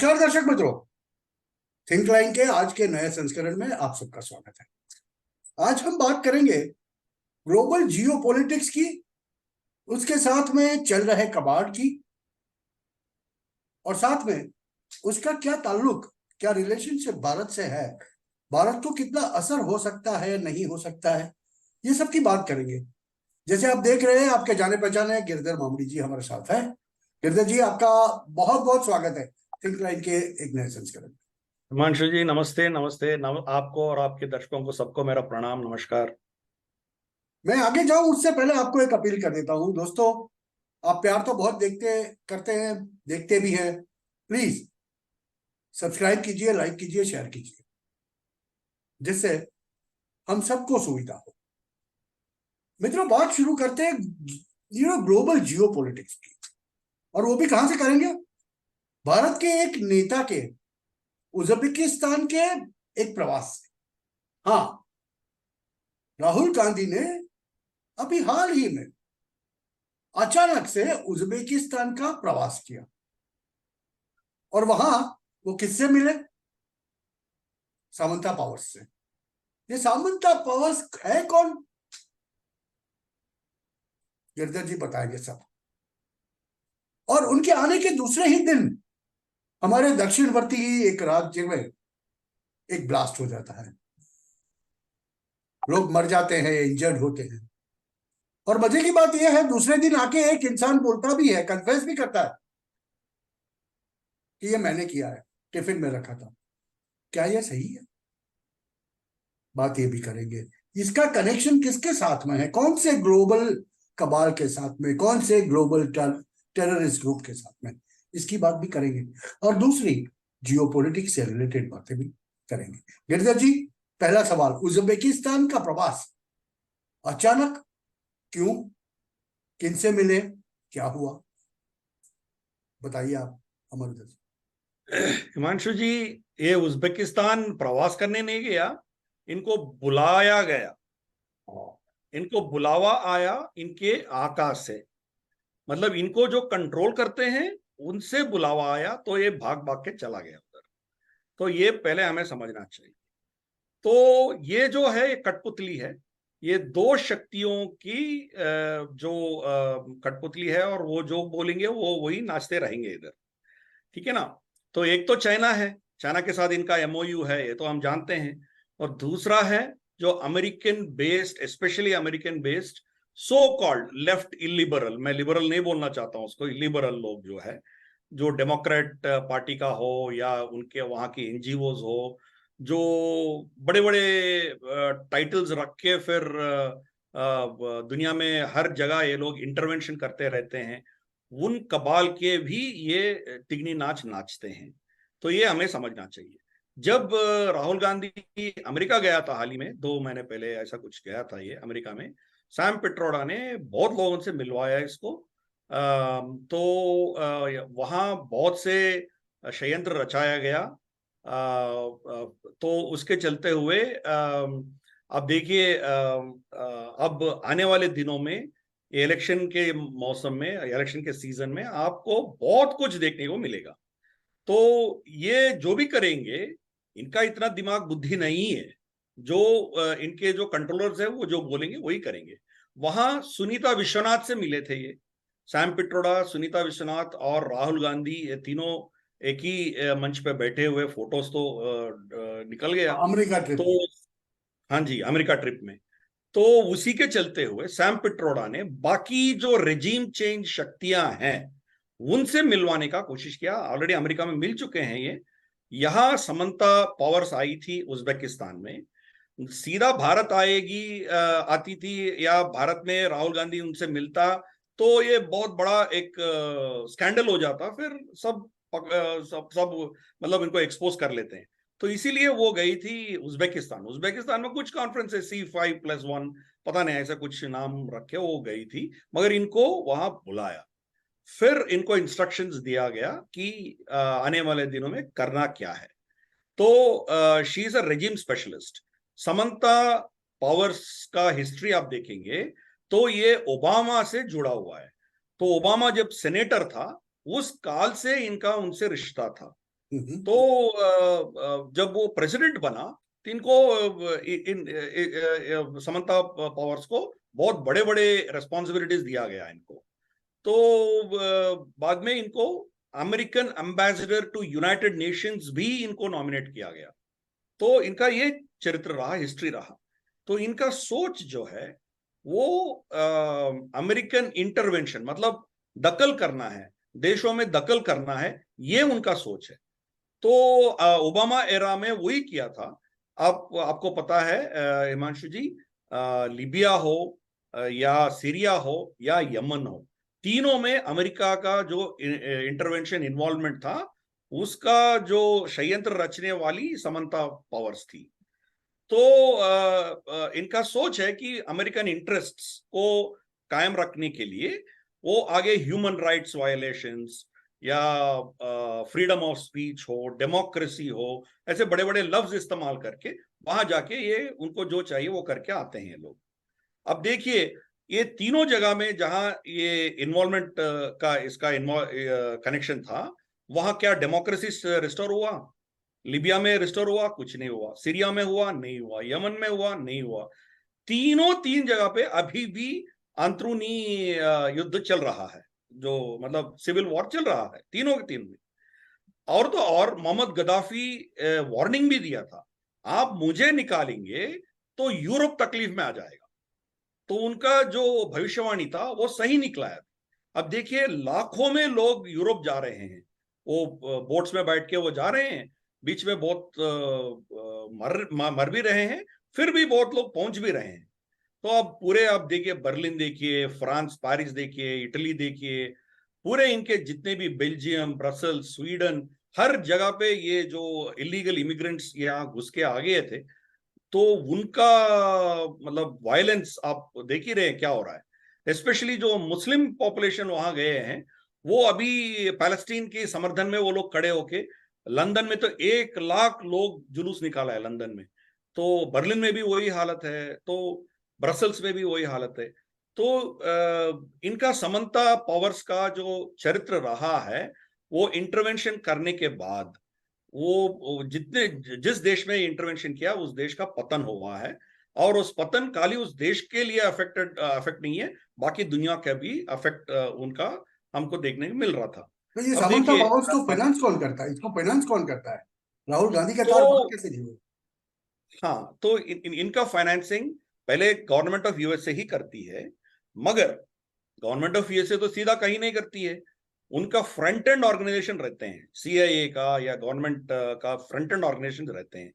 नमस्कार दर्शक मित्रों, थिंक लाइन के आज के नए संस्करण में आप सबका स्वागत है। आज हम बात करेंगे ग्लोबल जियो पॉलिटिक्स की, उसके साथ में चल रहे कबाड़ की, और साथ में उसका क्या ताल्लुक, क्या रिलेशनशिप भारत से है, भारत को कितना असर हो सकता है, नहीं हो सकता है, ये सब की बात करेंगे। जैसे आप देख रहे हैं, आपके जाने पहचाने गिरधर मामड़ी जी हमारे साथ है। गिरधर जी, आपका बहुत बहुत स्वागत है थिंक लाइन के एक नए संस्करण में। हिमांशु जी, नमस्ते। नमस्ते आपको और आपके दर्शकों को सबको मेरा प्रणाम, नमस्कार। मैं आगे जाऊं उससे पहले आपको एक अपील कर देता हूं। दोस्तों, आप प्यार तो बहुत देखते करते हैं, देखते भी हैं। प्लीज सब्सक्राइब कीजिए, लाइक कीजिए, शेयर कीजिए, जिससे हम सबको सुविधा हो। मित्रों, बात शुरू करते हैं ग्लोबल जियो पॉलिटिक्स की, और वो भी कहां से करेंगे? भारत के एक नेता के उज्बेकिस्तान के एक प्रवास से। हाँ, राहुल गांधी ने अभी हाल ही में अचानक से उज्बेकिस्तान का प्रवास किया, और वहां वो किससे मिले? सामंता पावर्स से। ये सामंता पावर्स है कौन? गिरधर जी बताएंगे सब। और उनके आने के दूसरे ही दिन हमारे दक्षिणवर्ती एक राज्य में एक ब्लास्ट हो जाता है, लोग मर जाते हैं, इंजर्ड होते हैं। और मजे की बात यह है, दूसरे दिन आके एक इंसान बोलता भी है, कन्फेस भी करता है कि ये मैंने किया है, टिफिन में रखा था। क्या यह सही है? बात ये भी करेंगे। इसका कनेक्शन किसके साथ में है? कौन से ग्लोबल कबाल के साथ में, कौन से ग्लोबल टेररिस्ट ग्रुप के साथ में? इसकी बात भी करेंगे। और दूसरी जियोपॉलिटिक्स से रिलेटेड बातें भी करेंगे। गिरधर जी, पहला सवाल, उज्बेकिस्तान का प्रवास अचानक क्यों? किनसे मिले? क्या हुआ? बताइए आप अमर। हिमांशु जी, ये उज्बेकिस्तान प्रवास करने नहीं गया, इनको बुलाया गया। इनको बुलावा आया इनके आकाश से, मतलब इनको जो कंट्रोल करते हैं उनसे बुलावा आया, तो ये भाग भाग के चला गया उधर। तो ये पहले हमें समझना चाहिए। तो ये जो है, ये कठपुतली है। ये दो शक्तियों की जो कठपुतली है, और वो जो बोलेंगे वो वही नाचते रहेंगे इधर। ठीक है ना? तो एक तो चाइना है, चाइना के साथ इनका एमओयू है, ये तो हम जानते हैं। और दूसरा है जो American based, specially American based so called left illiberal, मैं लिबरल नहीं बोलना चाहता हूं उसको, इलिबरल लोग जो है, जो डेमोक्रेट पार्टी का हो या उनके वहां की एनजीओज हो, जो बड़े बड़े टाइटल्स रख के फिर दुनिया में हर जगह ये लोग इंटरवेंशन करते रहते हैं, उन कबाल के भी ये तिगनी नाच नाचते हैं। तो ये हमें समझना चाहिए। जब राहुल गांधी अमेरिका गया था, हाल ही में 2 महीने पहले ऐसा कुछ गया था ये अमेरिका में, सैम पिट्रोडा ने बहुत लोगों से मिलवाया इसको। तो वहां बहुत से षड्यंत्र रचाया गया। तो उसके चलते हुए अब देखिए, अब आने वाले दिनों में, इलेक्शन के मौसम में, इलेक्शन के सीजन में आपको बहुत कुछ देखने को मिलेगा। तो ये जो भी करेंगे, इनका इतना दिमाग बुद्धि नहीं है। जो इनके जो कंट्रोलर्स है वो जो बोलेंगे वही करेंगे। वहां सुनीता विश्वनाथ से मिले थे ये, सैम पिट्रोडा, सुनीता विश्वनाथ और राहुल गांधी, ये तीनों एक ही मंच पे बैठे हुए, फोटोज तो निकल गया। America trip. तो हाँ जी, अमेरिका ट्रिप में। तो उसी के चलते हुए सैम पिट्रोडा ने बाकी जो रेजीम चेंज शक्तियां हैं उनसे मिलवाने का कोशिश किया। ऑलरेडी अमेरिका में मिल चुके हैं ये। यहां समंता पावर्स आई थी उज्बेकिस्तान में, सीधा भारत आएगी, आती थी, या भारत में राहुल गांधी उनसे मिलता, तो ये बहुत बड़ा एक स्कैंडल हो जाता। फिर सब मतलब इनको एक्सपोज कर लेते हैं। तो इसीलिए वो गई थी उज्बेकिस्तान। उज्बेकिस्तान में कुछ कॉन्फ्रेंस है, C5+1, पता नहीं ऐसा कुछ नाम रखे, वो गई थी, मगर इनको वहां बुलाया। फिर इनको इंस्ट्रक्शंस दिया गया कि आने वाले दिनों में करना क्या है। तो she is a regime specialist. Samantha powers का हिस्ट्री आप देखेंगे तो ये ओबामा से जुड़ा हुआ है। तो ओबामा जब सेनेटर था, उस काल से इनका उनसे रिश्ता था। तो जब वो प्रेसिडेंट बना तो इनको समंता पावर्स को बहुत बड़े बड़े रेस्पॉन्सिबिलिटीज दिया गया इनको। तो बाद में इनको American ambassador to United Nations भी इनको नॉमिनेट किया गया। तो इनका ये चरित्र रहा, हिस्ट्री रहा। तो इनका सोच जो है वो अमेरिकन इंटरवेंशन, मतलब दखल करना है, देशों में दखल करना है, ये उनका सोच है। तो ओबामा एरा में वही किया था। आपको पता है हिमांशु जी, लीबिया हो या सीरिया हो या यमन हो, तीनों में अमेरिका का जो इंटरवेंशन इन्वॉल्वमेंट था, उसका जो षड्यंत्र रचने वाली समंता पावर्स थी। तो इनका सोच है कि अमेरिकन इंटरेस्ट्स को कायम रखने के लिए वो आगे ह्यूमन राइट्स वायलेशंस या फ्रीडम ऑफ स्पीच हो, डेमोक्रेसी हो, ऐसे बड़े बड़े लफ्ज इस्तेमाल करके वहां जाके ये उनको जो चाहिए वो करके आते हैं लोग। अब देखिए, ये तीनों जगह में जहां ये इन्वॉल्वमेंट का इसका कनेक्शन था, वहां क्या डेमोक्रेसी रिस्टोर हुआ? लिबिया में रिस्टोर हुआ? कुछ नहीं हुआ। सीरिया में हुआ? नहीं हुआ। यमन में हुआ? नहीं हुआ। तीन जगह पे अभी भी अंदरूनी युद्ध चल रहा है, जो मतलब सिविल वॉर चल रहा है तीनों के तीन में। और तो और मोहम्मद गद्दाफी वार्निंग भी दिया था, आप मुझे निकालेंगे तो यूरोप तकलीफ में आ जाएगा। तो उनका जो भविष्यवाणी था वो सही निकला है। अब देखिए, लाखों में लोग यूरोप जा रहे हैं, वो बोट्स में बैठ के वो जा रहे हैं, बीच में बहुत मर भी रहे हैं, फिर भी बहुत लोग पहुंच भी रहे हैं। तो अब पूरे आप देखिए, बर्लिन देखिए, फ्रांस पेरिस देखिए, इटली देखिए, पूरे इनके जितने भी बेल्जियम, ब्रसल्स, स्वीडन, हर जगह पे ये जो इलीगल इमिग्रेंट्स यहाँ घुस के आ गए थे, तो उनका मतलब वायलेंस आप देख ही रहे हैं क्या हो रहा है। स्पेशली जो मुस्लिम पॉपुलेशन वहां गए हैं, वो अभी पैलेस्टीन के समर्थन में वो लोग खड़े होके, लंदन में तो 1 लाख लोग जुलूस निकाला है लंदन में। तो बर्लिन में भी वही हालत है, तो ब्रसल्स में भी वही हालत है। तो इनका समंता पावर्स का जो चरित्र रहा है, वो इंटरवेंशन करने के बाद वो जितने जिस देश में इंटरवेंशन किया उस देश का पतन हुआ है। और उस पतन खाली उस देश के लिए अफेक्ट नहीं है, बाकी दुनिया का भी अफेक्ट उनका हमको देखने को मिल रहा था। तो ये अब सामंता देखिए, पावर्स को फाइनेंस कौन करता है? इसको फाइनेंस कौन करता है? राहुल गांधी के तो साथ बात कैसे हुई? हाँ, तो इनका फाइनेंसिंग पहले गवर्नमेंट ऑफ यूएसए ही करती है, मगर गवर्नमेंट ऑफ यूएसए तो सीधा कहीं नहीं करती है। उनका फ्रंट एंड ऑर्गेनाइजेशन रहते हैं, सीआईए का या गवर्नमेंट का फ्रंट एंड ऑर्गेनाइजेशन रहते हैं।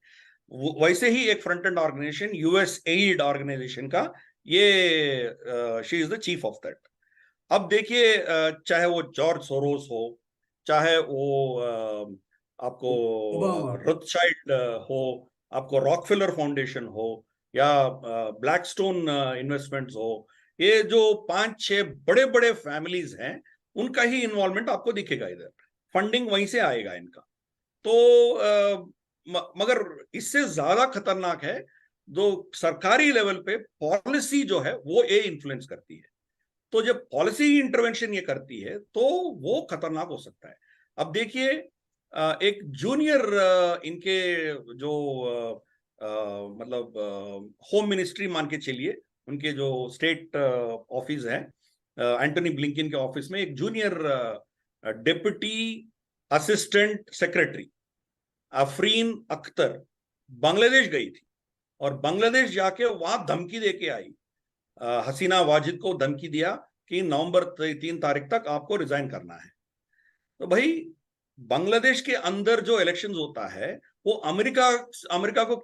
वैसे ही एक front end organization US aid organization का, ये she is the chief of that. अब देखिए, चाहे वो जॉर्ज सोरोस हो, चाहे वो आपको ओबामा। रोथशाइल्ड हो, आपको रॉकफेलर फाउंडेशन हो, या ब्लैकस्टोन इन्वेस्टमेंट्स हो, ये जो 5-6 बड़े बड़े फैमिलीज हैं, उनका ही इन्वॉल्वमेंट आपको दिखेगा इधर। फंडिंग वहीं से आएगा इनका। तो मगर इससे ज्यादा खतरनाक है, जो सरकारी लेवल पे पॉलिसी जो है वो ये इन्फ्लुएंस करती है। तो जब पॉलिसी इंटरवेंशन ये करती है तो वो खतरनाक हो सकता है। अब देखिए, एक जूनियर इनके जो मतलब होम मिनिस्ट्री मान के चलिए, उनके जो स्टेट ऑफिस है, एंटनी ब्लिंकन के ऑफिस में एक junior deputy assistant secretary Afreen Akhtar Bangladesh गई थी, और बांग्लादेश जाके वहां धमकी देके आई, हसीना वाजिद को धमकी दिया कि नवंबर 3 तारीख तक आपको रिजाइन करना है। तो भाई, बांग्लादेश के अंदर जो इलेक्शंस होता है, वो अमेरिका अमेरिका को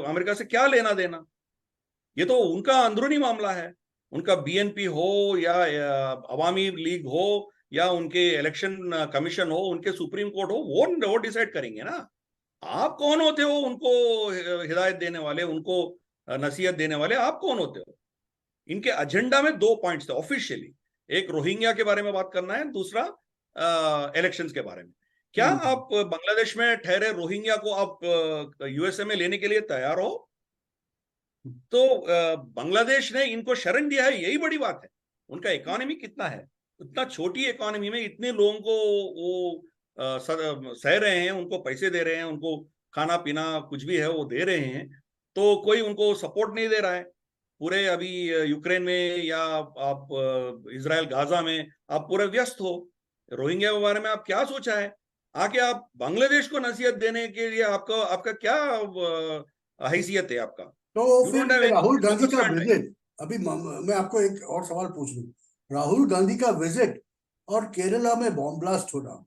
अमेरिका से क्या लेना देना? ये तो उनका अंदरूनी मामला है। उनका बीएनपी हो या अवामी लीग हो या उनके इलेक्शन कमीशन हो, उनके सुप्रीम कोर्ट हो, वो डिसाइड करेंगे ना। आप कौन होते हो उनको हिदायत देने वाले, उनको नसीहत देने वाले? आप कौन होते हो? इनके एजेंडा में 2 पॉइंट्स थे ऑफिशियली। एक रोहिंग्या के बारे में बात करना है, दूसरा इलेक्शंस के बारे में। क्या हम्म। आप बांग्लादेश में ठहरे रोहिंग्या को आप यूएसए में लेने के लिए तैयार हो? तो बांग्लादेश ने इनको शरण दिया है, यही बड़ी बात है। उनका इकोनॉमी कितना है, उतना छोटी इकोनॉमी में इतने लोगों को वो सह रहे हैं, उनको पैसे दे रहे हैं, उनको खाना पीना कुछ भी है वो दे रहे हैं, तो कोई उनको सपोर्ट नहीं दे रहा है। पूरे अभी यूक्रेन में या आप इजराइल गाजा में आप पूरे व्यस्त हो। रोहिंग्या के बारे में आप क्या सोचा है? आके आप बांग्लादेश को नसीहत देने के लिए आपका आपका क्या हैसियत है आपका? तो यू फिर डोंट हैव ये एनी राहुल गांधी का अंडरस्टैंड। विजिट, अभी मैं आपको एक और सवाल पूछ लूं। राहुल गांधी का विजिट और केरला में बॉम्ब ब्लास्ट होना,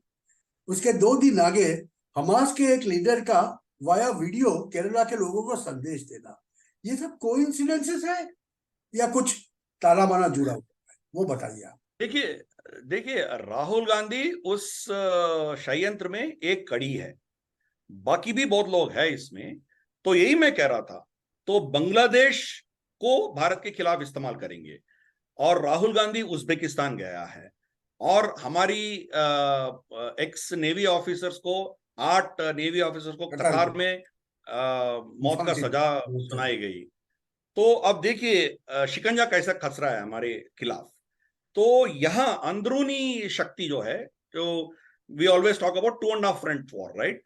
उसके 2 दिन आगे हमास के एक लीडर का वाया वीडियो केरला के लोगों को संदेश देना, ये सब कोइंसिडेंसेस है या कुछ ताला बाना जुड़ा हुआ है? वो बताइए आप। देखिए देखिए, राहुल गांधी उस षड्यंत्र में एक कड़ी है, बाकी भी बहुत लोग हैं इसमें। तो यही मैं कह रहा था, तो बांग्लादेश को भारत के खिलाफ इस्तेमाल करेंगे, और राहुल गांधी उज्बेकिस्तान गया है, और हमारी एक्स नेवी ऑफिसर्स को 8 नेवी ऑफिसर्स को कतर कतार में में मौत का फांसी सजा दी। सुनाई गई। तो अब देखिए शिकंजा कैसा खस रहा है हमारे खिलाफ। तो यहां अंदरूनी शक्ति जो है, जो we always talk about 2.5 front war, right?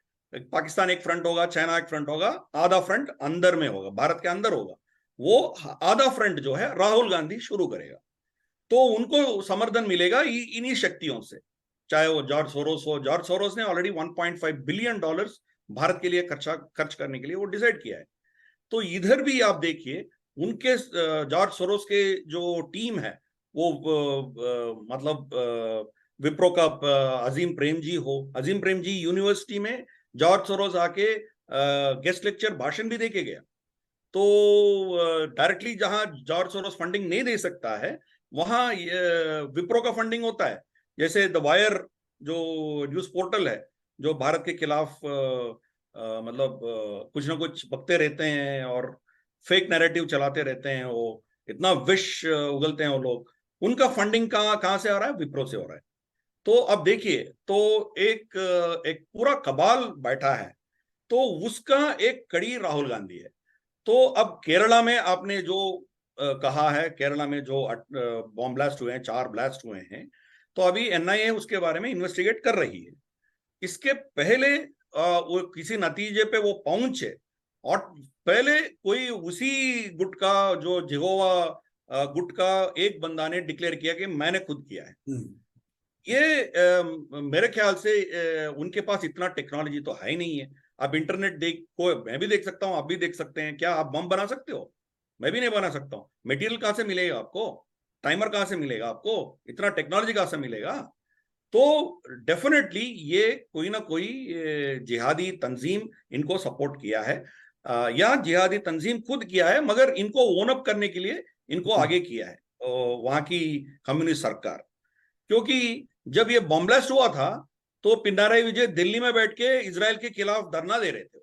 Pakistan एक फ्रंट होगा, चाइना एक फ्रंट होगा, आधा फ्रंट अंदर में होगा, भारत के अंदर होगा। वो आधा फ्रंट जो है राहुल गांधी शुरू करेगा, तो उनको समर्थन मिलेगा इन्हीं शक्तियों से। चाहे वो जॉर्ज सोरोस हो, जॉर्ज सोरोस ने ऑलरेडी 1.5 बिलियन डॉलर्स भारत के लिए खर्च करने के लिए वो डिसाइड किया है। तो इधर भी आप देखिए, उनके जॉर्ज सोरोस के जो टीम है, वो मतलब विप्रो का अजीम प्रेमजी हो, अजीम प्रेमजी यूनिवर्सिटी में जॉर्ज सोरोस आके गेस्ट लेक्चर भाषण भी देके गया। तो डायरेक्टली जहां जॉर्ज सोरोस फंडिंग नहीं दे सकता है, वहां विप्रो का फंडिंग होता है। जैसे द वायर जो न्यूज पोर्टल है, जो भारत के खिलाफ मतलब कुछ ना कुछ बकते रहते हैं और फेक नैरेटिव चलाते रहते हैं, वो इतना विष उगलते हैं वो लोग, उनका फंडिंग कहाँ कहाँ से आ रहा है? विप्रो से हो रहा है। तो अब देखिए, तो एक एक पूरा कबाल बैठा है, तो उसका एक कड़ी राहुल गांधी है। तो अब केरला में आपने जो कहा है, केरला में जो बॉम्ब ब्लास्ट हुए हैं, 4 ब्लास्ट हुए हैं, तो अभी एनआईए उसके बारे में इन्वेस्टिगेट कर रही है। इसके पहले वो किसी नतीजे पे वो पहुंचे, और पहले कोई उसी गुट का जो जिगोवा गुट का एक बंदा ने डिक्लेयर किया कि मैंने खुद किया है। ये मेरे ख्याल से उनके पास इतना टेक्नोलॉजी तो है ही नहीं है। आप इंटरनेट देख को, मैं भी देख सकता हूँ, आप भी देख सकते हैं, क्या आप बम बना सकते हो? मैं भी नहीं बना सकता हूँ। मटेरियल कहाँ से मिलेगा आपको? टाइमर कहाँ से मिलेगा आपको? इतना टेक्नोलॉजी कहाँ से मिलेगा? तो डेफिनेटली ये कोई ना कोई जिहादी तंजीम इनको सपोर्ट किया है, या जिहादी तंजीम खुद किया है, मगर इनको ओन अप करने के लिए इनको आगे किया है वहां की कम्युनिस्ट सरकार। क्योंकि जब ये बॉम्ब ब्लास्ट हुआ था, तो पिनाराई विजय दिल्ली में बैठ के इजराइल के खिलाफ धरना दे रहे थे।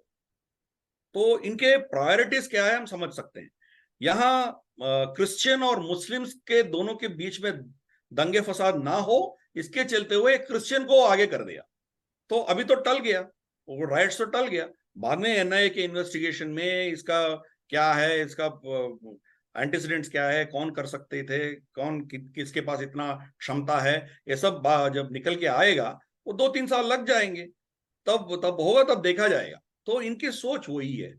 तो इनके प्रायोरिटीज क्या है हम समझ सकते हैं। यहाँ क्रिश्चियन और मुस्लिम्स के दोनों के बीच में दंगे फसाद ना हो, इसके चलते हुए क्रिश्चियन को आगे कर दिया। तो अभी तो टल गया, वो राइट्स तो टल गया। बाद में एनआईए के इन्वेस्टिगेशन में इसका क्या है, इसका एंटीसीडेंट्स क्या है, कौन कर सकते थे, कौन किसके पास इतना क्षमता है, ये सब जब निकल के आएगा, वो 2-3 साल लग जाएंगे, तब तब होगा, तब देखा जाएगा। तो इनकी सोच वही है।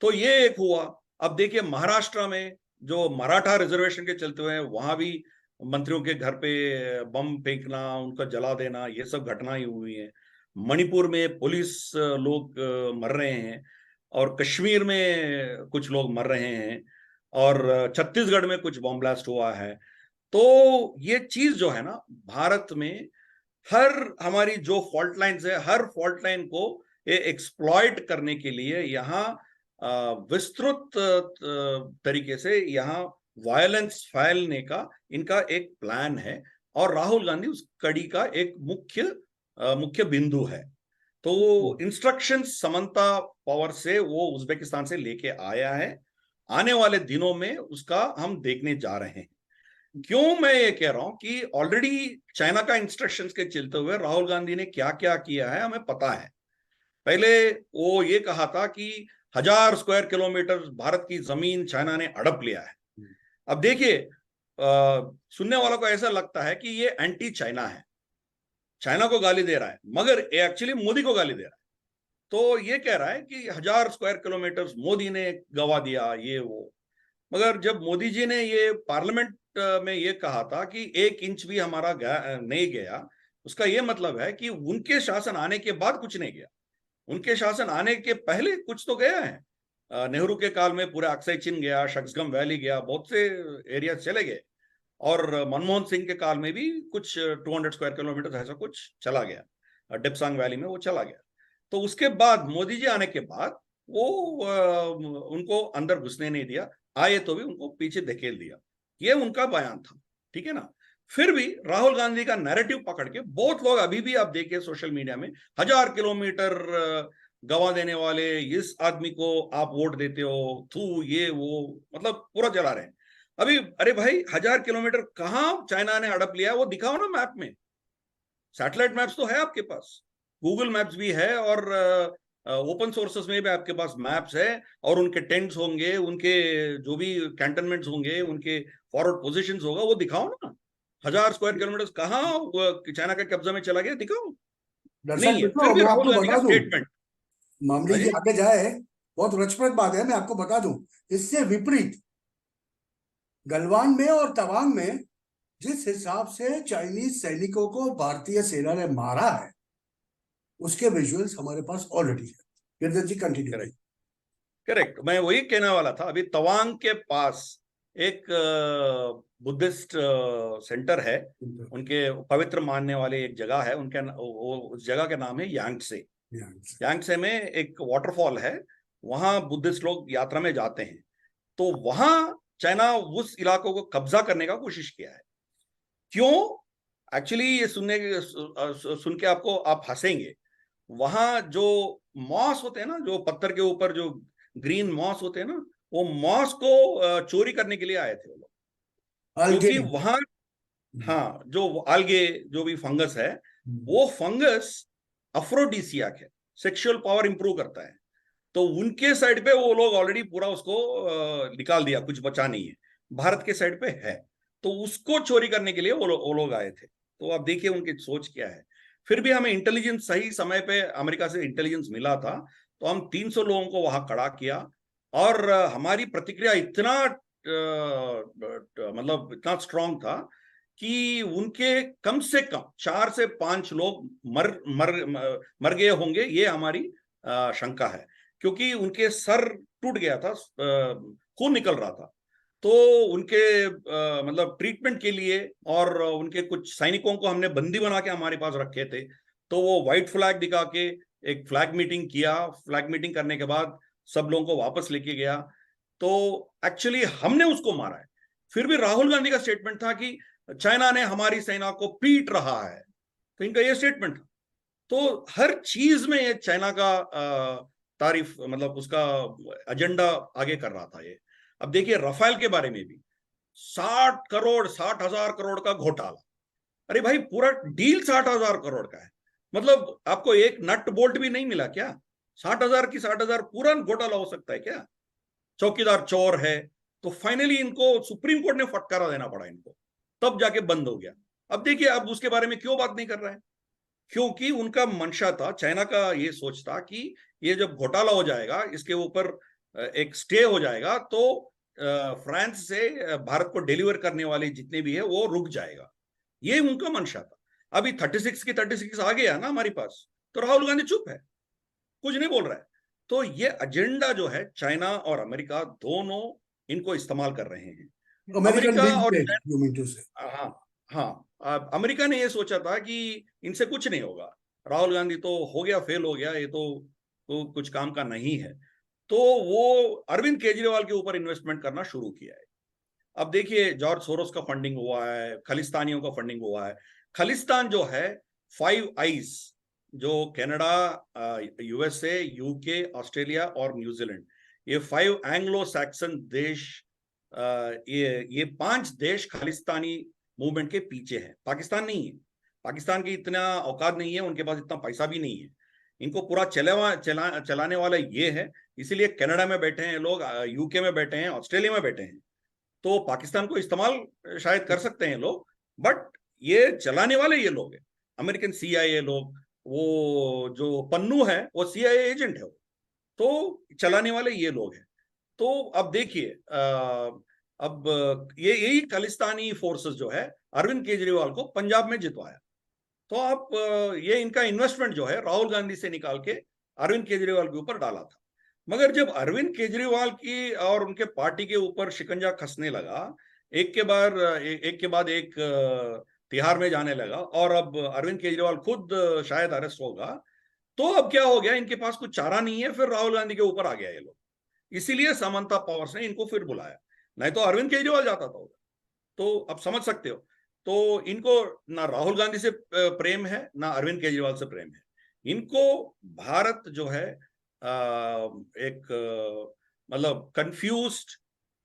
तो ये एक हुआ। अब देखिए महाराष्ट्र में जो मराठा रिजर्वेशन के चलते हुए हैं, वहां भी मंत्रियों के घर पे बम फेंकना, उनका जला देना, ये सब घटनाएं हुई हैं। मणिपुर में पुलिस लोग मर रहे हैं, और कश्मीर में कुछ लोग मर रहे हैं, और छत्तीसगढ़ में कुछ बॉम्ब ब्लास्ट हुआ है। तो ये चीज जो है ना, भारत में हर हमारी जो फॉल्ट लाइन्स है, हर फॉल्ट लाइन को ये एक्सप्लॉइट करने के लिए यहाँ विस्तृत तरीके से यहाँ वायलेंस फैलने का इनका एक प्लान है, और राहुल गांधी उस कड़ी का एक मुख्य बिंदु है। तो इंस्ट्रक्शन समंता पावर से वो उज्बेकिस्तान से लेके आया है। आने वाले दिनों में उसका हम देखने जा रहे हैं। क्यों मैं ये कह रहा हूं कि ऑलरेडी चाइना का इंस्ट्रक्शंस के चलते हुए राहुल गांधी ने क्या क्या किया है हमें पता है। पहले वो ये कहा था कि 1000 स्क्वायर किलोमीटर भारत की जमीन चाइना ने हड़प लिया है। अब देखिए, सुनने वालों को ऐसा लगता है कि ये एंटी चाइना है। चाइना को गाली दे रहा है, मगर एक्चुअली मोदी को गाली दे रहा है। तो ये कह रहा है कि 1000 स्क्वायर किलोमीटर मोदी ने गवा दिया, ये वो। मगर जब मोदी जी ने ये पार्लियामेंट में ये कहा था कि 1 इंच भी हमारा नहीं गया, उसका ये मतलब है कि उनके शासन आने के बाद कुछ नहीं गया। उनके शासन आने के पहले कुछ तो गया है। नेहरू के काल में पूरा अक्साई चिन गया, शक्सगम वैली गया, बहुत से एरिया चले गए। और मनमोहन सिंह के काल में भी कुछ 200 स्क्वायर किलोमीटर ऐसा कुछ चला गया, डिपसांग वैली में वो चला गया। तो उसके बाद मोदी जी आने के बाद वो उनको अंदर घुसने नहीं दिया, आए तो भी उनको पीछे धकेल दिया। ये उनका बयान था, ठीक है ना। फिर भी राहुल गांधी का नैरेटिव पकड़ के बहुत लोग अभी भी आप देखिए सोशल मीडिया में 1000 किलोमीटर गवा देने वाले इस आदमी को आप वोट देते हो, थू ये वो, मतलब पूरा चला रहे हैं। अभी अरे भाई 1000 किलोमीटर कहां चाइना ने हड़प लिया है वो दिखाओ ना मैप में। सैटेलाइट मैप्स तो है आपके पास, गूगल मैप्स भी है, और ओपन सोर्सेस में भी आपके पास मैप्स है, और उनके टेंट्स होंगे, उनके जो भी कैंटनमेंट्स होंगे, उनके फॉरवर्ड पोजीशंस होगा, वो दिखाओ ना। 1000 स्क्वायर किलोमीटर कहाँ चाइना के कब्जा में चला गया, दिखाओ। दर्शक नहीं है। फिर मित्रों, भी मैं राहुल आपको गांधी का बता दूं, स्टेटमेंट। मामले जी आगे जाए, बहुत रसप्रद बात है, मैं आपको बता दूं, इससे विपरीत गलवान में और तवांग में जिस हिसाब से चाइनीज सैनिकों को भारतीय सेना ने मारा है, उसके विजुअल्स हमारे पास ऑलरेडी है। गिरधर जी कंटिन्यू कीजिए। करेक्ट, करेक्ट, मैं वही कहने वाला था। अभी तवांग के पास एक बुद्धिस्ट सेंटर है, उनके पवित्र मानने वाले एक जगह है, उनके उस जगह का नाम है यांगसे। यांगसे में एक वाटरफॉल है, वहां बुद्धिस्ट लोग यात्रा में जाते हैं। तो वहां चाइना उस इलाकों को कब्जा करने का कोशिश किया है। क्यों? एक्चुअली ये सुन के आपको आप हंसेंगे। वहां जो मॉस होते हैं ना, जो पत्थर के ऊपर जो ग्रीन मॉस होते हैं ना, वो मॉस को चोरी करने के लिए आए थे वो लोग। अलगे। क्योंकि वहां, हाँ, जो algae जो भी फंगस है, वो फंगस अफ्रोडीसियाक है, सेक्सुअल पावर इंप्रूव करता है। तो उनके साइड पे वो लोग ऑलरेडी पूरा उसको निकाल दिया, कुछ बचा नहीं है। भारत के साइड पे है, तो उसको चोरी करने के लिए वो लोग आए थे। तो आप देखिए उनकी सोच क्या है। फिर भी हमें इंटेलिजेंस सही समय पे अमेरिका से इंटेलिजेंस मिला था, तो हम 300 लोगों को वहां खड़ा किया। और हमारी प्रतिक्रिया इतना मतलब इतना स्ट्रांग था कि उनके कम से कम 4 से 5 लोग मर मर मर गए होंगे, ये हमारी शंका है। क्योंकि उनके सर टूट गया था, खून निकल रहा था। तो उनके मतलब ट्रीटमेंट के लिए, और उनके कुछ सैनिकों को हमने बंदी बना के हमारे पास रखे थे। तो वो व्हाइट फ्लैग दिखा के एक फ्लैग मीटिंग किया। फ्लैग मीटिंग करने के बाद सब लोगों को वापस लेके गया। तो एक्चुअली हमने उसको मारा है। फिर भी राहुल गांधी का स्टेटमेंट था कि चाइना ने हमारी सेना को पीट रहा है, तो इनका ये स्टेटमेंट था। तो हर चीज में ये चाइना का तारीफ, मतलब उसका एजेंडा आगे कर रहा था ये। अब देखिए राफेल के बारे में भी 60,000 का घोटाला। अरे भाई पूरा डील 60,000 का है, मतलब आपको एक नट बोल्ट भी नहीं मिला क्या? 60,000 की 60,000 पूरा घोटाला हो सकता है क्या? चौकीदार चोर है। तो फाइनली इनको सुप्रीम कोर्ट ने फटकारा देना पड़ा इनको, तब जाके बंद हो गया। अब देखिए अब उसके बारे में क्यों बात नहीं कर रहा है? क्योंकि उनका मंशा था, चाइना का ये सोच था कि ये जब घोटाला हो जाएगा, इसके ऊपर एक स्टे हो जाएगा, तो फ्रांस से भारत को डिलीवर करने वाले जितने भी है वो रुक जाएगा। ये उनका मंशा था। अभी 36 की 36 आ गया ना हमारे पास, तो राहुल गांधी चुप है, कुछ नहीं बोल रहा है। तो ये एजेंडा जो है चाइना और अमेरिका दोनों इनको इस्तेमाल कर रहे हैं। अमेरिकन अमेरिका डीप और स्टेट यू मीन टू से। हाँ, हाँ, अमेरिका ने ये सोचा था कि इनसे कुछ नहीं होगा, राहुल गांधी तो हो गया, फेल हो गया, ये तो कुछ काम का नहीं है। तो वो अरविंद केजरीवाल के ऊपर इन्वेस्टमेंट करना शुरू किया है। अब देखिए जॉर्ज सोरोस का फंडिंग हुआ है, खलिस्तानियों का फंडिंग हुआ है। खलिस्तान जो है, 5 आइज, जो कनाडा, यूएसए, यूके, ऑस्ट्रेलिया और न्यूजीलैंड, ये 5 एंग्लो सैक्सन देश, ये 5 देश खालिस्तानी मूवमेंट के पीछे हैं। पाकिस्तान नहीं है, पाकिस्तान की इतना औकात नहीं है, उनके पास इतना पैसा भी नहीं है। इनको पूरा चलाने वाला ये है। इसीलिए कनाडा में बैठे हैं लोग, यूके में बैठे हैं, ऑस्ट्रेलिया में बैठे हैं। तो पाकिस्तान को इस्तेमाल शायद कर सकते हैं लोग, बट ये चलाने वाले ये लोग हैं। अमेरिकन CIA लोग, वो जो पन्नू है वो CIA एजेंट है, तो चलाने वाले ये लोग हैं। तो अब देखिए, अब ये यही खालिस्तानी फोर्सेस जो है अरविंद केजरीवाल को पंजाब में जितवाया। तो आप ये इनका इन्वेस्टमेंट जो है राहुल गांधी से निकाल के अरविंद केजरीवाल के ऊपर डाला था। मगर जब अरविंद केजरीवाल की और उनके पार्टी के ऊपर शिकंजा कसने लगा, एक के बाद एक तिहाड़ में जाने लगा, और अब अरविंद केजरीवाल खुद शायद अरेस्ट होगा, तो अब क्या हो गया, इनके पास कुछ चारा नहीं है, फिर राहुल गांधी के ऊपर आ गया ये लोग। इसीलिए समांता पावर्स ने इनको फिर बुलाया, नहीं तो अरविंद केजरीवाल जाता था उधर। तो अब समझ सकते हो, तो इनको ना राहुल गांधी से प्रेम है, ना अरविंद केजरीवाल से प्रेम है। इनको भारत जो है एक मतलब कंफ्यूज्ड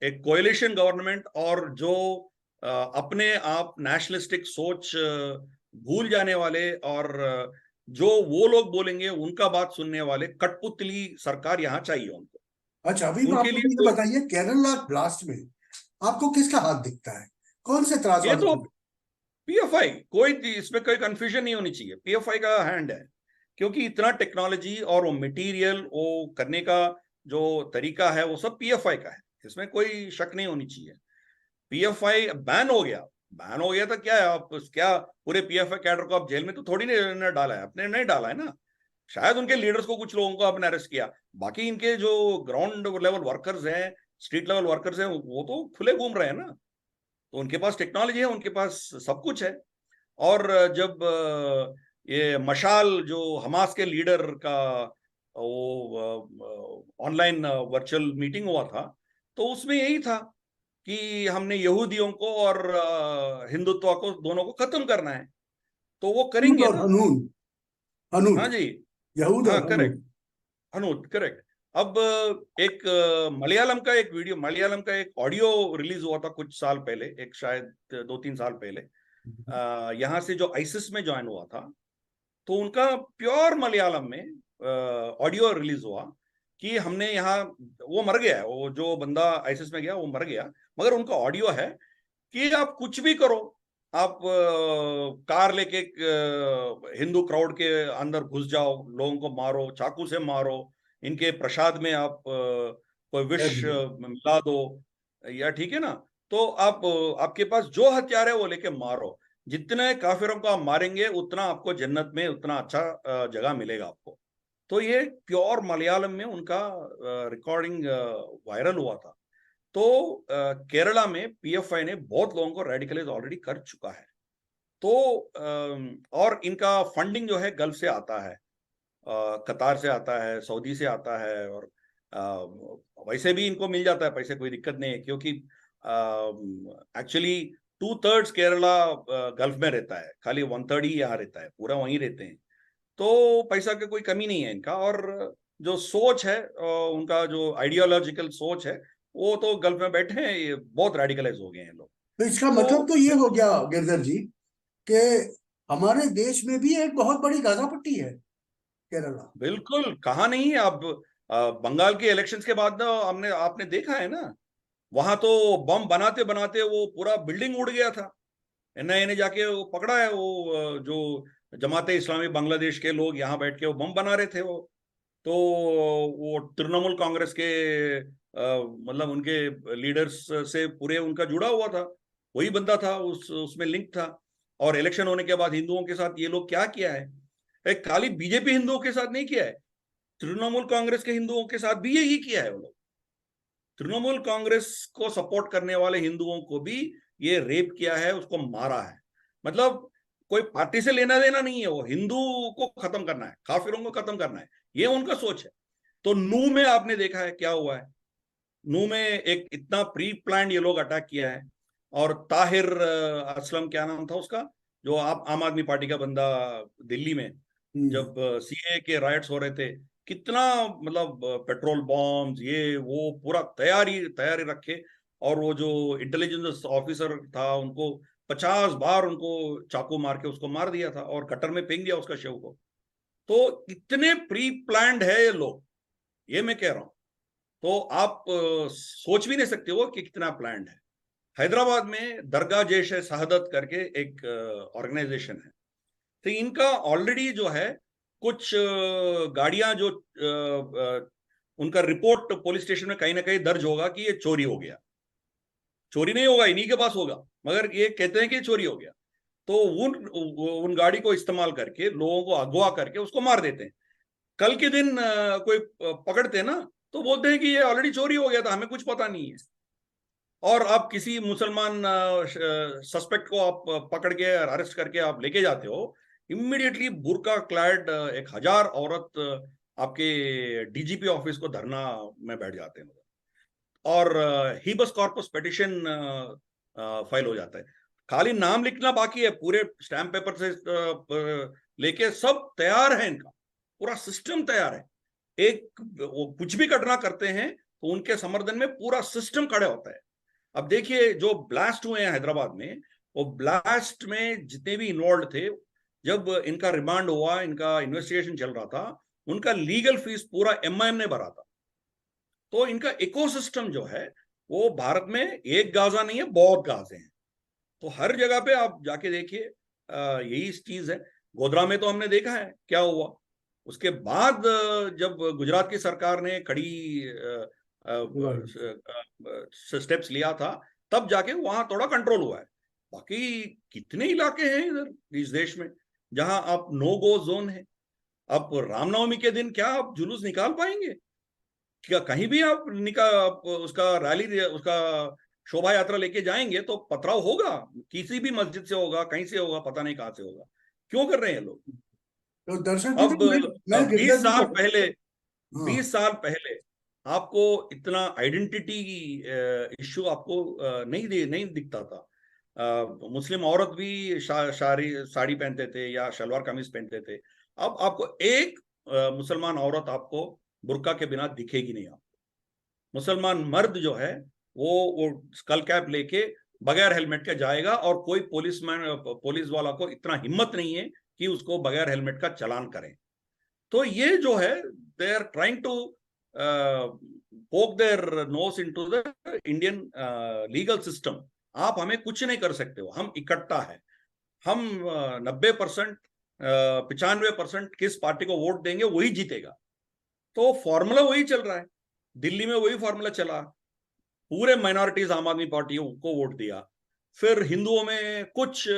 एक कोएलिशन गवर्नमेंट, और जो अपने आप नेशनलिस्टिक सोच भूल जाने वाले, और जो वो लोग बोलेंगे उनका बात सुनने वाले कठपुतली सरकार यहाँ चाहिए उनको। अच्छा, अभी आप उनके लिए मुझे ये कोई, बताइए, केरला ब्लास्ट में आपको किसका हाथ दिखता है? कौन से ये त्रासवादी तो को? PFI, कोई इसमें कोई कंफ्यूजन नहीं होनी चाहिए, PFI का हैंड है। क्योंकि इतना टेक्नोलॉजी और वो मटेरियल वो करने का जो तरीका है वो सब PFI का है, इसमें कोई शक नहीं होनी चाहिए। PFI बैन हो गया, बैन हो गया तो क्या है, आप क्या पूरे PFI कैडर को आप जेल में तो थोड़ी नहीं डाला है, अपने नहीं डाला है ना। शायद उनके लीडर्स को, कुछ लोगों को आपने अरेस्ट किया, बाकी इनके जो ग्राउंड लेवल वर्कर्स हैं, स्ट्रीट लेवल वर्कर्स हैं, वो तो खुले घूम रहे हैं ना। तो उनके पास टेक्नोलॉजी है, उनके पास सब कुछ है। और जब ये मशाल जो हमास के लीडर का वो ऑनलाइन वर्चुअल मीटिंग हुआ था, तो उसमें यही था कि हमने यहूदियों को और हिंदुत्व को, दोनों को खत्म करना है, तो वो हनूद करेंगे और ना। हनून, हनूद, हाँ जी, यहूद हाँ और करेक्ट, हनूद। अनुज करेक्ट। अब एक मलयालम का एक ऑडियो रिलीज हुआ था कुछ साल पहले, एक शायद 2-3 साल पहले, यहाँ से जो आइसिस में ज्वाइन हुआ था, तो उनका प्योर मलयालम में ऑडियो रिलीज हुआ कि हमने यहाँ, वो मर गया है, वो जो बंदा आइसिस में गया वो मर गया, मगर उनका ऑडियो है कि आप कुछ भी करो, आप कार लेके हिंदू क्राउड के अंदर घुस जाओ, लोगों को मारो, चाकू से मारो, इनके प्रसाद में आप कोई विष मिला दो, या ठीक है ना, तो आप आपके पास जो हथियार है वो लेके मारो, जितने काफिरों को आप मारेंगे उतना आपको जन्नत में उतना अच्छा जगह मिलेगा आपको। तो ये प्योर मलयालम में उनका रिकॉर्डिंग वायरल हुआ था। तो केरला में PFI ने बहुत लोगों को रेडिकलाइज ऑलरेडी कर चुका है। तो और इनका फंडिंग जो है गल्फ से आता है, कतार से आता है, सऊदी से आता है, और वैसे भी इनको मिल जाता है पैसे, कोई दिक्कत नहीं है, क्योंकि एक्चुअली 2/3 केरला गल्फ में रहता है, खाली 1/3 ही यहाँ रहता है, पूरा वहीं रहते हैं। तो पैसा की कोई कमी नहीं है इनका, और जो सोच है उनका जो आइडियोलॉजिकल सोच है, वो तो गल्फ में बैठे हैं, ये बहुत रेडिकलाइज हो गए हैं लोग। तो इसका मतलब तो तो ये हो गया गिरधर जी कि हमारे देश में भी एक बहुत बड़ी गाजा पट्टी है, केरला। बिल्कुल, कहा नहीं है। अब बंगाल के इलेक्शंस के बाद ना, हमने आपने देखा है ना, वहां तो बम बनाते बनाते वो पूरा बिल्डिंग उड़ गया था। NIA ने जाके वो पकड़ा है, वो जो जमाते इस्लामी बांग्लादेश के लोग यहाँ बैठ के वो बम बना रहे थे वो। तो वो तृणमूल कांग्रेस के मतलब उनके लीडर्स से पूरे उनका जुड़ा हुआ था, वही बंदा था, उसमें लिंक था। और इलेक्शन होने के बाद हिंदुओं के साथ ये लोग क्या किया है, एक खाली बीजेपी हिंदुओं के साथ नहीं किया है, तृणमूल कांग्रेस के हिंदुओं के साथ भी यही किया है वो लोग। तृणमूल कांग्रेस को सपोर्ट करने वाले हिंदुओं को भी ये रेप किया है, उसको मारा है। मतलब कोई पार्टी से लेना देना नहीं है, वो हिंदू को खत्म करना है, काफिरों को खत्म करना है, ये उनका सोच है। तो नू में आपने देखा है क्या हुआ है, नू में एक इतना प्री प्लान ये लोग अटैक किया है। और ताहिर असलम, क्या नाम था उसका, जो आप आम आदमी पार्टी का बंदा, दिल्ली में हम्म। जब CA के राइट्स हो रहे थे, कितना मतलब पेट्रोल बॉम्ब ये वो पूरा तैयारी तैयारी रखे, और वो जो इंटेलिजेंस ऑफिसर था उनको 50 बार उनको चाकू मार के उसको मार दिया था, और कटर में फेंक दिया उसका शव को। तो इतने प्री प्लान्ड है ये लोग, ये मैं कह रहा हूं। तो आप सोच भी नहीं सकते हो कि कितना प्लान्ड है। हैदराबाद में दरगाह जैश शहादत करके एक ऑर्गेनाइजेशन है, तो इनका ऑलरेडी जो है कुछ गाड़ियां जो उनका रिपोर्ट पुलिस स्टेशन में कहीं ना कहीं दर्ज होगा कि ये चोरी हो गया। चोरी नहीं होगा, इन्हीं के पास होगा, मगर ये कहते हैं कि चोरी हो गया। तो उन गाड़ी को इस्तेमाल करके लोगों को अगवा करके उसको मार देते हैं। कल के दिन कोई पकड़ते हैं ना, तो बोलते हैं कि ये ऑलरेडी चोरी हो गया था, हमें कुछ पता नहीं है। और आप किसी मुसलमान सस्पेक्ट को आप पकड़ के अरेस्ट करके आप लेके जाते हो, इमीडिएटली बुर्का क्लैड 1000 औरत आपके डीजीपी ऑफिस को धरना में बैठ जाते हैं, और हीबस कॉर्पस पिटिशन फाइल हो जाता है। खाली नाम लिखना बाकी है, पूरे स्टैम्प पेपर से लेके सब तैयार है, इनका पूरा सिस्टम तैयार है। एक वो कुछ भी घटना करते हैं तो उनके समर्थन में पूरा सिस्टम खड़े होता है। अब देखिए जो ब्लास्ट हुए हैं हैदराबाद में, वो ब्लास्ट में जितने भी इन्वॉल्व थे, जब इनका रिमांड हुआ, इनका इन्वेस्टिगेशन चल रहा था, उनका लीगल फीस पूरा एमआईएम ने भरा था। तो इनका इकोसिस्टम जो है वो भारत में एक गाजा नहीं है, बहुत गाजे हैं। तो हर जगह पे आप जाके देखिए, यही चीज है। गोधरा में तो हमने देखा है क्या हुआ। उसके बाद जब गुजरात की सरकार ने कड़ी स्टेप्स लिया था, तब जाके वहां थोड़ा कंट्रोल हुआ है। बाकी कितने इलाके हैं इधर इस देश में जहां आप नो गो जोन है। आप रामनवमी के दिन क्या आप जुलूस निकाल पाएंगे? क्या कहीं भी आप आप उसका रैली, उसका शोभा यात्रा लेके जाएंगे तो पथराव होगा, किसी भी मस्जिद से होगा, कहीं से होगा, पता नहीं कहां से होगा। क्यों कर रहे हैं लोग? तो दर्शक जी, अब मैं गिरधर 20 जी साल को, पहले, हाँ 20 साल पहले आपको इतना आइडेंटिटी इश्यू आपको नहीं दिखता था। मुस्लिम औरत भी साड़ी पहनते थे या शलवार कमीज पहनते थे। अब आपको एक मुसलमान औरत आपको बुर्का के बिना दिखेगी नहीं। आप मुसलमान मर्द जो है वो स्कल कैप लेके बगैर हेलमेट के जाएगा, और कोई पुलिस वाला को इतना हिम्मत नहीं है कि उसको बगैर हेलमेट का चालान करें। तो ये जो है, they are trying to poke their nose into the Indian legal system. आप हमें कुछ नहीं कर सकते हो, हम इकट्ठा है। हम 90%, 95% किस पार्टी को वोट देंगे वही जीतेगा। तो फॉर्मूला वही चल रहा है, दिल्ली में वही फॉर्मूला चला। पूरे माइनॉरिटीज आम आदमी पार्टी को वोट दिया। फिर हिंदुओं में कुछ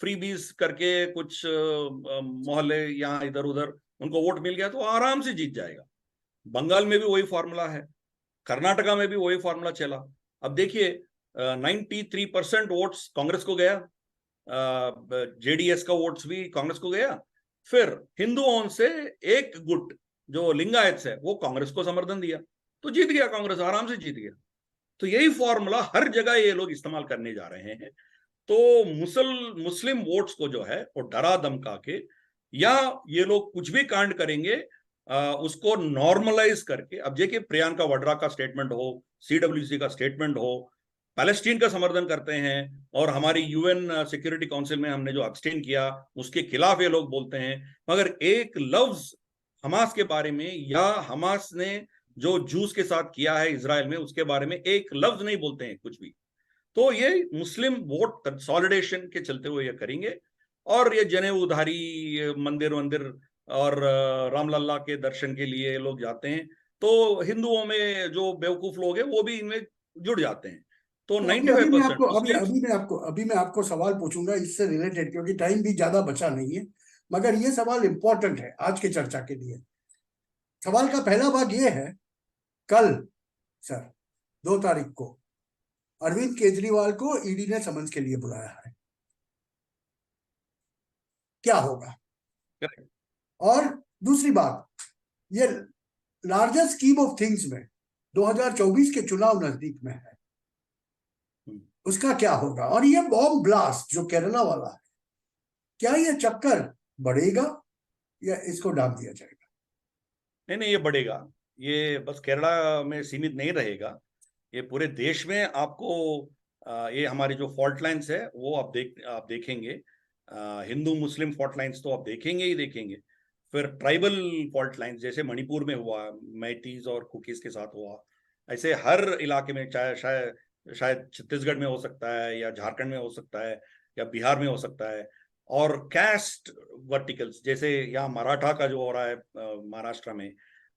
फ्रीबीज करके कुछ मोहल्ले यहाँ इधर उधर उनको वोट मिल गया तो आराम से जीत जाएगा। बंगाल में भी वही फॉर्मूला है, कर्नाटका में भी वही फॉर्मूला चला। अब देखिए 93% वोट्स कांग्रेस को गया, जेडीएस का वोट्स भी कांग्रेस को गया। फिर हिंदुओं से एक गुट जो लिंगायत है वो कांग्रेस को समर्थन दिया, तो जीत गया कांग्रेस, आराम से जीत गया। तो यही फॉर्मूला हर जगह ये लोग इस्तेमाल करने जा रहे हैं। तो मुस्लिम वोट्स को जो है वो डरा धमका के, या ये लोग कुछ भी कांड करेंगे उसको नॉर्मलाइज करके। अब देखिए प्रियंका वाड्रा का स्टेटमेंट हो, सीडब्ल्यूसी का स्टेटमेंट हो, पैलेस्टीन का समर्थन करते हैं, और हमारी यूएन सिक्योरिटी काउंसिल में हमने जो अब्सटेन किया उसके खिलाफ ये लोग बोलते हैं, मगर एक लफ्ज हमास के बारे में या हमास ने जो जूस के साथ किया है इसराइल में उसके बारे में एक लफ्ज नहीं बोलते हैं कुछ भी। तो ये मुस्लिम वोट कंसोलिडेशन के चलते हुए ये करेंगे। और ये जनेऊ उधारी मंदिर मंदिर और रामलल्ला के दर्शन के लिए लोग जाते हैं, तो हिंदुओं में जो बेवकूफ लोग हैं वो भी इनमें जुड़ जाते हैं। तो तो अभी अभी मैं 95% आपको अभी मुस्लिम्स। अभी मैं आपको सवाल पूछूंगा इससे रिलेटेड, क्योंकि टाइम भी ज्यादा बचा नहीं है, मगर ये सवाल इंपॉर्टेंट है आज की चर्चा के लिए। सवाल का पहला भाग ये है, कल सर 2 तारीख को अरविंद केजरीवाल को ईडी ने समन्स के लिए बुलाया है, क्या होगा? और दूसरी बात, ये लार्जेस्ट स्कीम ऑफ थिंग्स में 2024 के चुनाव नजदीक में है, उसका क्या होगा? और ये बॉम्ब ब्लास्ट जो केरला वाला है, क्या ये चक्कर बढ़ेगा या इसको डाल दिया जाएगा? नहीं नहीं, ये बढ़ेगा। ये बस केरला में सीमित नहीं रहेगा, ये पूरे देश में आपको ये हमारी जो फॉल्ट लाइन्स है वो आप देखेंगे। हिंदू मुस्लिम फॉल्ट लाइन्स तो आप देखेंगे ही देखेंगे। फिर ट्राइबल फॉल्ट लाइन्स जैसे मणिपुर में हुआ, मैतीज और कुकीज के साथ हुआ, ऐसे हर इलाके में, चाहे शायद छत्तीसगढ़ में हो सकता है, या झारखंड में हो सकता है, या बिहार में हो सकता है। और कैस्ट वर्टिकल्स, जैसे यहाँ मराठा का जो हो रहा है महाराष्ट्र में,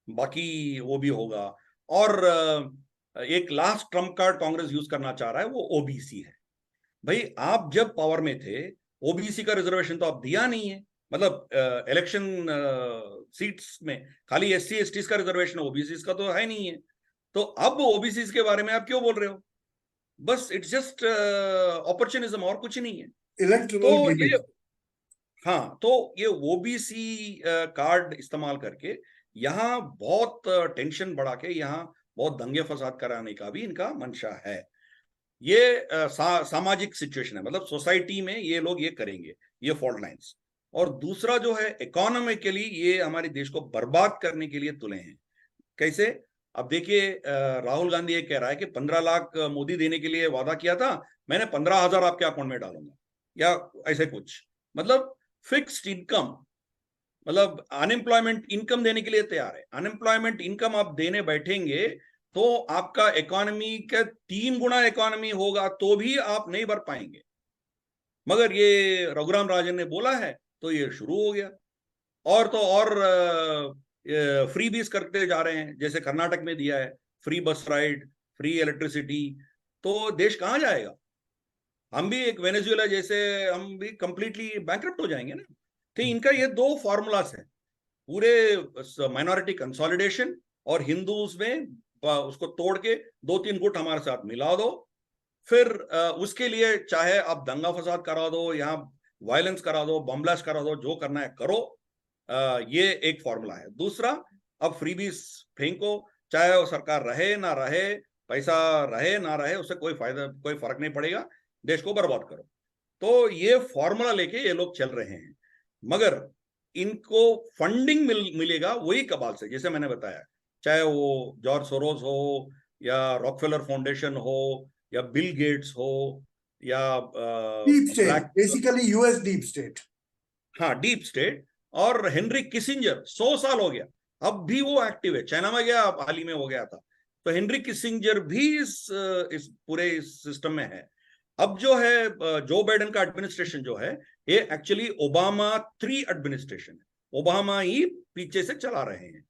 बाकी वो भी होगा। और एक last Trump card Congress use करना चाह रहा है, वो ओबीसी है। भाई आप जब पावर में थे, ओबीसी का रिजर्वेशन तो आप दिया नहीं है। मतलब इलेक्शन सीट्स में खाली एससी एसटी का रिजर्वेशन, ओबीसी का तो है नहीं है। तो अब ओबीसी के बारे में आप क्यों बोल रहे हो? बस इट्स जस्ट अपॉर्चुनिज्म, और कुछ नहीं है। इलेक्टोरल तो ये, गिमिक। हाँ, तो ये ओबीसी कार्ड इस्तेमाल करके यहाँ बहुत टेंशन बढ़ा के यहाँ बहुत दंगे फसाद कराने का भी इनका मंशा है। ये सामाजिक सिचुएशन है, मतलब सोसाइटी में ये लोग ये करेंगे, ये फॉल्ट लाइंस। और दूसरा जो है, इकोनॉमिकली ये हमारे देश को बर्बाद करने के लिए तुले हैं। कैसे? अब देखिए, राहुल गांधी ये कह रहा है कि 15 लाख मोदी देने के लिए वादा किया था, मैंने 15,000 आपके अकाउंट में डालूंगा, या ऐसे कुछ। मतलब फिक्स्ड इनकम, मतलब अनएम्प्लॉयमेंट इनकम देने के लिए तैयार है। अनएम्प्लॉयमेंट इनकम आप देने बैठेंगे तो आपका इकोनॉमी का 3 गुना इकोनॉमी होगा, तो भी आप नहीं भर पाएंगे। मगर ये रघुराम राजन ने बोला है तो ये शुरू हो गया। और तो और फ्री बीस करते जा रहे हैं, जैसे कर्नाटक में दिया है, फ्री बस राइड, फ्री इलेक्ट्रिसिटी। तो देश कहां जाएगा? हम भी एक वेनेजुएला जैसे, हम भी कंप्लीटली बैंकरप्ट हो जाएंगे ना। तो इनका ये 2 फॉर्मूलास है, पूरे माइनॉरिटी कंसोलिडेशन और हिंदूज में उसको तोड़ के 2-3 गुट हमारे साथ मिला दो। फिर उसके लिए चाहे आप दंगा फसाद करा दो, यहाँ वायलेंस करा दो, बम ब्लास्ट करा दो, जो करना है करो। ये एक फॉर्मूला है। दूसरा, अब फ्रीबीज फेंको, चाहे वो सरकार रहे ना रहे, पैसा रहे ना रहे, उससे कोई फायदा, कोई फर्क नहीं पड़ेगा, देश को बर्बाद करो। तो ये फॉर्मूला लेके ये लोग चल रहे हैं। मगर इनको फंडिंग मिलेगा वही कबाल से, जैसे मैंने बताया, चाहे वो जॉर्ज सोरोस हो, या रॉकफेलर फाउंडेशन हो, या बिल गेट्स हो, या deep state, black, basically US deep state. हाँ, डीप स्टेट। और हेनरी किसिंजर 100 साल हो गया, अब भी वो एक्टिव है। चाइना में गया, अब हाल ही में हो गया था। तो हेनरी किसिंजर भी इस पूरे सिस्टम में है। अब जो है जो बाइडेन का एडमिनिस्ट्रेशन जो है, ये एक्चुअली ओबामा 3 एडमिनिस्ट्रेशन है। ओबामा ही पीछे से चला रहे हैं।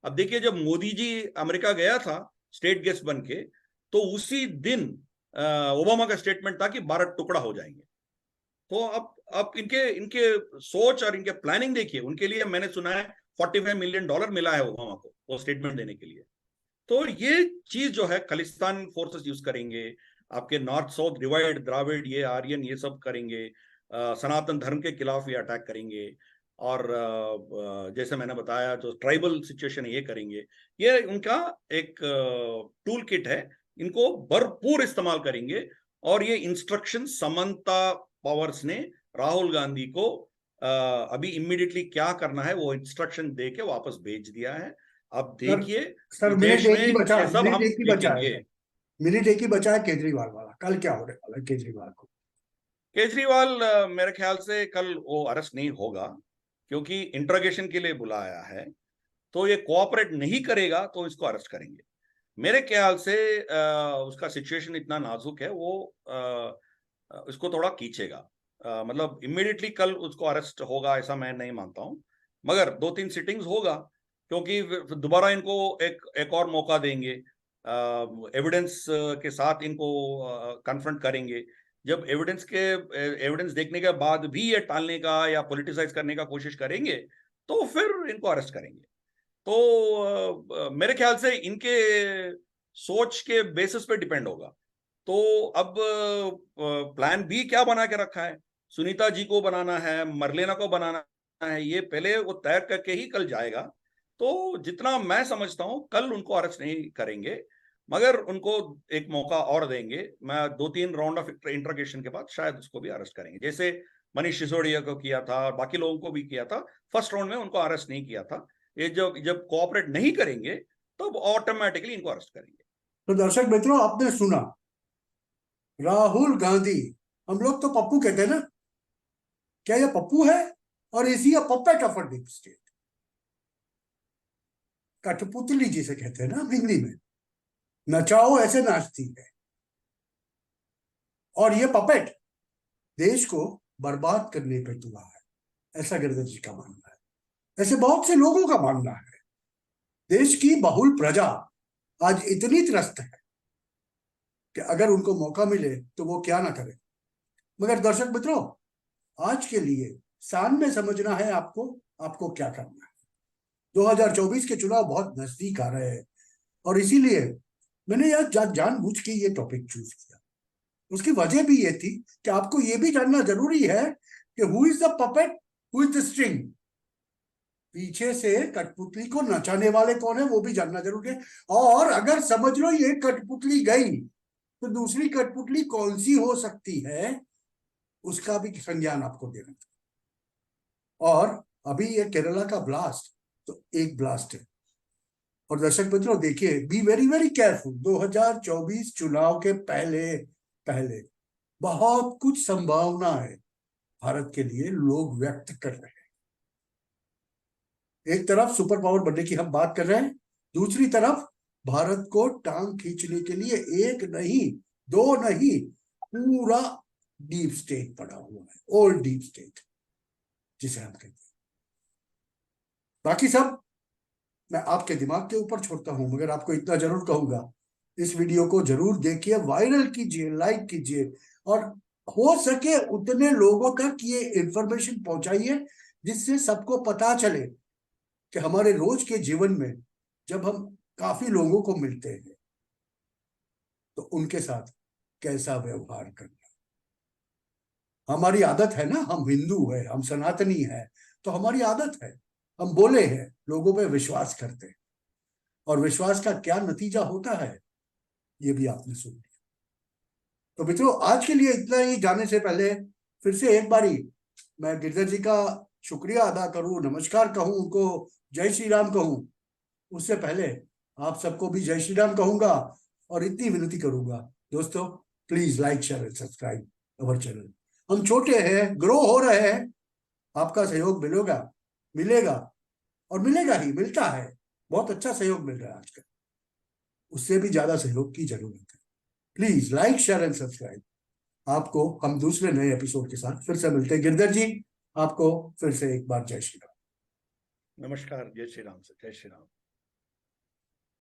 अब देखिए, जब मोदी जी अमेरिका गया था स्टेट गेस्ट बन के, तो उसी दिन ओबामा का स्टेटमेंट था कि भारत टुकड़ा हो जाएंगे। तो अब इनके इनके सोच और इनके प्लानिंग देखिए। उनके लिए मैंने सुना है $45 मिलियन मिला है ओबामा को वो स्टेटमेंट देने के लिए। तो ये चीज जो है, खालिस्तान फोर्सेस यूज करेंगे, आपके नॉर्थ साउथ डिवाइड, द्राविड, ये आर्यन, ये सब करेंगे, सनातन धर्म के खिलाफ ये अटैक करेंगे। और जैसे मैंने बताया, जो ट्राइबल सिचुएशन है ये करेंगे। ये उनका एक टूल किट है, इनको भरपूर इस्तेमाल करेंगे। और ये इंस्ट्रक्शन समंता पावर्स ने राहुल गांधी को अभी इमीडिएटली क्या करना है वो इंस्ट्रक्शन दे के वापस भेज दिया है। अब सर, देखिए, सर इस मिनट देश एक में ही बचा ये है, सब मिनट हम एक ही बचा है देखेंगे। सर, मिनट एक ही बचा है। केजरीवाल वाला कल क्या होने वाला है केजरीवाल को? केजरीवाल मेरे ख्याल से कल वो अरेस्ट नहीं होगा, क्योंकि इंट्रोगेशन के लिए बुलाया है। तो ये कोऑपरेट नहीं करेगा तो इसको अरेस्ट करेंगे। मेरे ख्याल से उसका सिचुएशन इतना नाजुक है, वो इसको थोड़ा खींचेगा। मतलब इमीडिएटली कल उसको अरेस्ट होगा ऐसा मैं नहीं मानता हूं। मगर 2-3 सिटिंग्स होगा, क्योंकि दोबारा इनको एक और मौका देंगे, एविडेंस के साथ इनको कन्फ्रंट करेंगे। जब एविडेंस देखने के बाद भी ये टालने का या पॉलिटिसाइज करने का कोशिश करेंगे, तो फिर इनको अरेस्ट करेंगे। तो मेरे ख्याल से इनके सोच के बेसिस पे डिपेंड होगा। तो अब प्लान बी क्या बना के रखा है, सुनीता जी को बनाना है, मरलेना को बनाना है, ये पहले वो तय करके ही कल जाएगा। तो जितना मैं समझता हूं, कल उनको अरेस्ट नहीं करेंगे, मगर उनको एक मौका और देंगे। मैं 2-3 राउंड ऑफ इंट्रोगेशन के बाद शायद उसको भी अरेस्ट करेंगे, जैसे मनीष सिसोदिया को किया था और बाकी लोगों को भी किया था। फर्स्ट राउंड में उनको अरेस्ट नहीं किया था। ये जब कोऑपरेट नहीं करेंगे तो ऑटोमेटिकली इनको अरेस्ट करेंगे। तो दर्शक मित्रों, आपने सुना राहुल गांधी, हम लोग तो पप्पू कहते हैं ना, क्या ये पप्पू है? और इसी a puppet of a deep state, कठपुतली जिसे कहते हैं ना हिंदी में, नचाओ ऐसे नाचती है। और ये पपेट देश को बर्बाद करने पे तुला है, ऐसा गिरधर जी का मानना है। ऐसे बहुत से लोगों का मानना है। देश की बहुल प्रजा आज इतनी त्रस्त है कि अगर उनको मौका मिले तो वो क्या ना करे। मगर दर्शक मित्रों, आज के लिए सान में समझना है आपको, आपको क्या करना है। 2024 के चुनाव बहुत नजदीक आ रहे हैं और इसीलिए मैंने यह जानबूझ के ये टॉपिक चूज किया। उसकी वजह भी ये थी कि आपको ये भी जानना जरूरी है कि who is the puppet, who is the string. पीछे से कठपुतली को नचाने वाले कौन है वो भी जानना जरूरी है। और अगर समझ लो ये कठपुतली गई तो दूसरी कठपुतली कौन सी हो सकती है, उसका भी संज्ञान आपको देना। और अभी ये केरला का ब्लास्ट तो एक ब्लास्ट है। और दर्शक मित्रों देखिए, बी वेरी वेरी केयरफुल। 2024 चुनाव के पहले पहले बहुत कुछ संभावना है भारत के लिए, लोग व्यक्त कर रहे हैं। एक तरफ सुपर पावर बनने की हम बात कर रहे हैं, दूसरी तरफ भारत को टांग खींचने के लिए एक नहीं, दो नहीं, पूरा डीप स्टेट पड़ा हुआ है, ओल्ड डीप स्टेट जिसे हम कहते हैं। बाकी सब मैं आपके दिमाग के ऊपर छोड़ता हूं, मगर आपको इतना जरूर कहूंगा, इस वीडियो को जरूर देखिए, वायरल कीजिए, लाइक कीजिए और हो सके उतने लोगों तक ये इंफॉर्मेशन पहुंचाइए जिससे सबको पता चले कि हमारे रोज के जीवन में जब हम काफी लोगों को मिलते हैं तो उनके साथ कैसा व्यवहार करना। हमारी आदत है ना, हम हिंदू है, हम सनातनी है, तो हमारी आदत है, हम बोले हैं, लोगों पे विश्वास करते हैं और विश्वास का क्या नतीजा होता है ये भी आपने सुन लिया। तो मित्रों आज के लिए इतना ही। जाने से पहले फिर से एक बारी मैं गिरधर जी का शुक्रिया अदा करूं, नमस्कार कहूं, उनको जय श्री राम कहूं, उससे पहले आप सबको भी जय श्री राम कहूंगा और इतनी विनती करूंगा, दोस्तों please like share and subscribe our channel. हम छोटे हैं, ग्रो हो रहे हैं, आपका सहयोग मिलेगा, मिलेगा और मिलेगा ही, मिलता है, बहुत अच्छा सहयोग मिल रहा है आजकल, उससे भी ज्यादा सहयोग की जरूरत है। Please like share and subscribe. आपको हम दूसरे नए एपिसोड के साथ फिर से मिलते हैं। गिरधर जी आपको फिर से एक बार जय श्री राम। नमस्कार, जय श्री राम से, जय श्री राम।